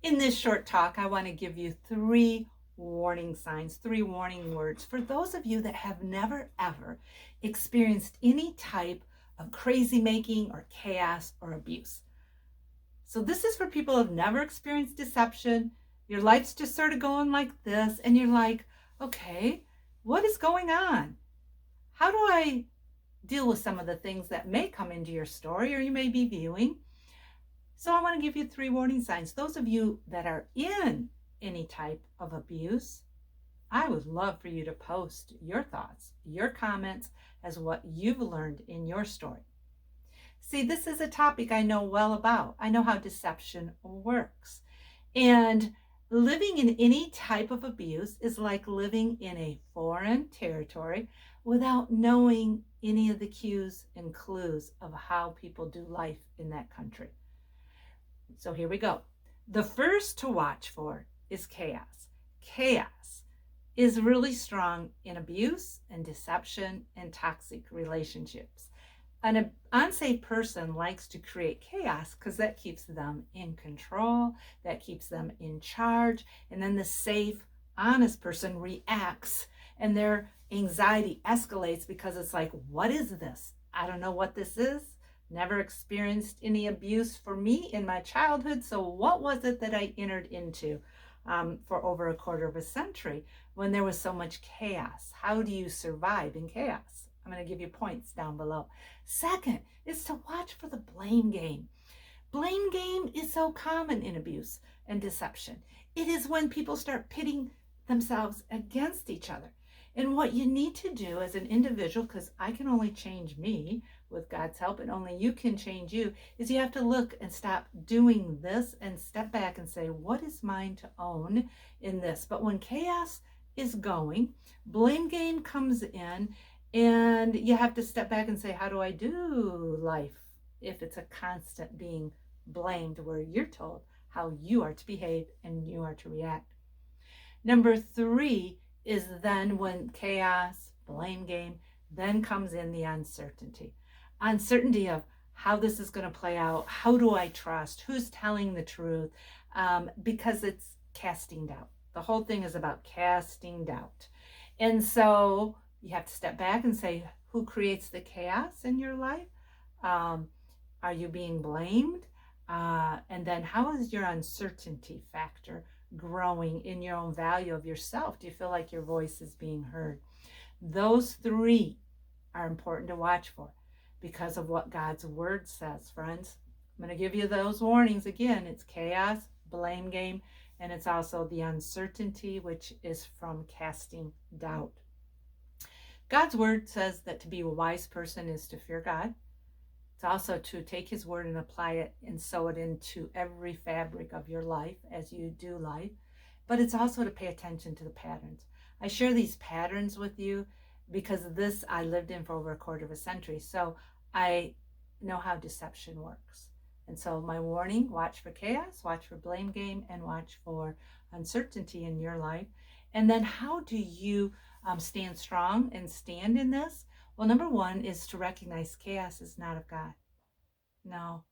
In this short talk, I want to give you three warning signs, three warning words for those of you that have never ever experienced any type of crazy making or chaos or abuse. So this is for people who have never experienced deception. Your life's just sort of going like this, and you're like, okay, what is going on? How do I deal with some of the things that may come into your story or you may be viewing? So I want to give you three warning signs. Those of you that are in any type of abuse, I would love for you to post your thoughts, your comments as what you've learned in your story. See, this is a topic I know well about. I know how deception works. And living in any type of abuse is like living in a foreign territory without knowing any of the cues and clues of how people do life in that country. So here we go. The first to watch for is chaos. Chaos is really strong in abuse and deception and toxic relationships. An unsafe person likes to create chaos because that keeps them in control, that keeps them in charge. And then the safe, honest person reacts and their anxiety escalates because it's like, what is this? I don't know what this is. Never experienced any abuse for me in my childhood. So what was it that I entered into for over a quarter of a century when there was so much chaos? How do you survive in chaos? I'm going to give you points down below. Second is to watch for the blame game. Blame game is so common in abuse and deception. It is when people start pitting themselves against each other. And what you need to do as an individual, because I can only change me with God's help and only you can change you, is you have to look and stop doing this and step back and say, what is mine to own in this? But when chaos is going, blame game comes in, and you have to step back and say, how do I do life if it's a constant being blamed where you're told how you are to behave and you are to react? Number three is then when chaos, blame game, then comes in the uncertainty. Uncertainty of how this is going to play out. How do I trust? Who's telling the truth? Because it's casting doubt. The whole thing is about casting doubt. And so you have to step back and say, who creates the chaos in your life? Are you being blamed? And then how is your uncertainty factor growing in your own value of yourself? Do you feel like your voice is being heard? Those three are important to watch for because of what God's word says, friends. I'm going to give you those warnings again. It's chaos, blame game, and it's also the uncertainty, which is from casting doubt. God's word says that to be a wise person is to fear God. It's also to take his word and apply it and sew it into every fabric of your life as you do life. But it's also to pay attention to the patterns. I share these patterns with you because this I lived in for over a quarter of a century. So I know how deception works. And so my warning, watch for chaos, watch for blame game, and watch for uncertainty in your life. And then how do you stand strong and stand in this? Well, number one is to recognize chaos is not of God. No,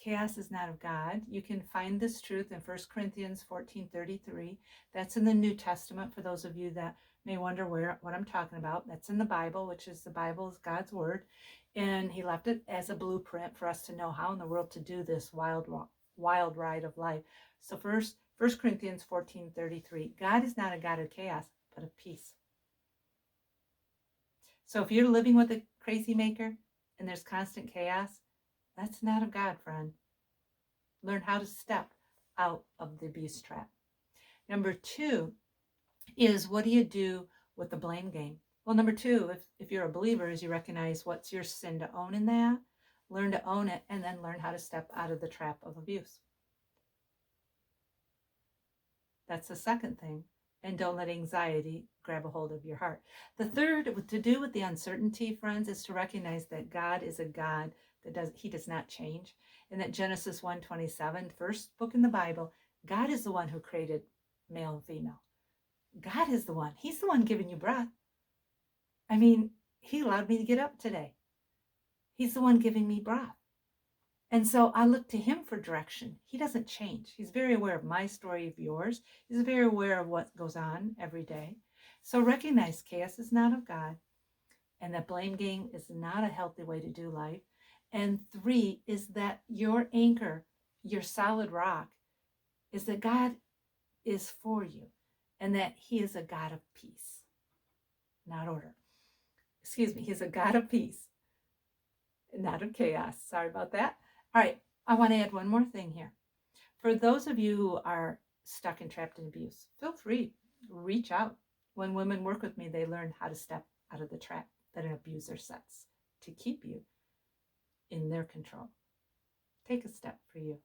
chaos is not of God. You can find this truth in 1 Corinthians 14:33. That's in the New Testament for those of you that may wonder what I'm talking about. That's in the Bible, which is the Bible is God's word. And he left it as a blueprint for us to know how in the world to do this wild ride of life. So first, 1 Corinthians 14:33. God is not a God of chaos, but of peace. So if you're living with a crazy maker and there's constant chaos, that's not of God, friend. Learn how to step out of the abuse trap. Number two is, what do you do with the blame game? Well, number two, if you're a believer, is you recognize what's your sin to own in that, learn to own it, and then learn how to step out of the trap of abuse. That's the second thing. And don't let anxiety grab a hold of your heart. The third, to do with the uncertainty, friends, is to recognize that God is a God he does not change. And that Genesis 1:27, first book in the Bible, God is the one who created male and female. God is the one. He's the one giving you breath. I mean, he allowed me to get up today. He's the one giving me breath. And so I look to him for direction. He doesn't change. He's very aware of my story, of yours. He's very aware of what goes on every day. So recognize chaos is not of God, and that blame game is not a healthy way to do life. And 3 is that your anchor, your solid rock, is that God is for you and that he is a God of peace, not order. Excuse me, he's a God of peace, not of chaos. Sorry about that. All right, I want to add one more thing here. For those of you who are stuck and trapped in abuse, feel free, reach out. When women work with me, they learn how to step out of the trap that an abuser sets to keep you in their control. Take a step for you.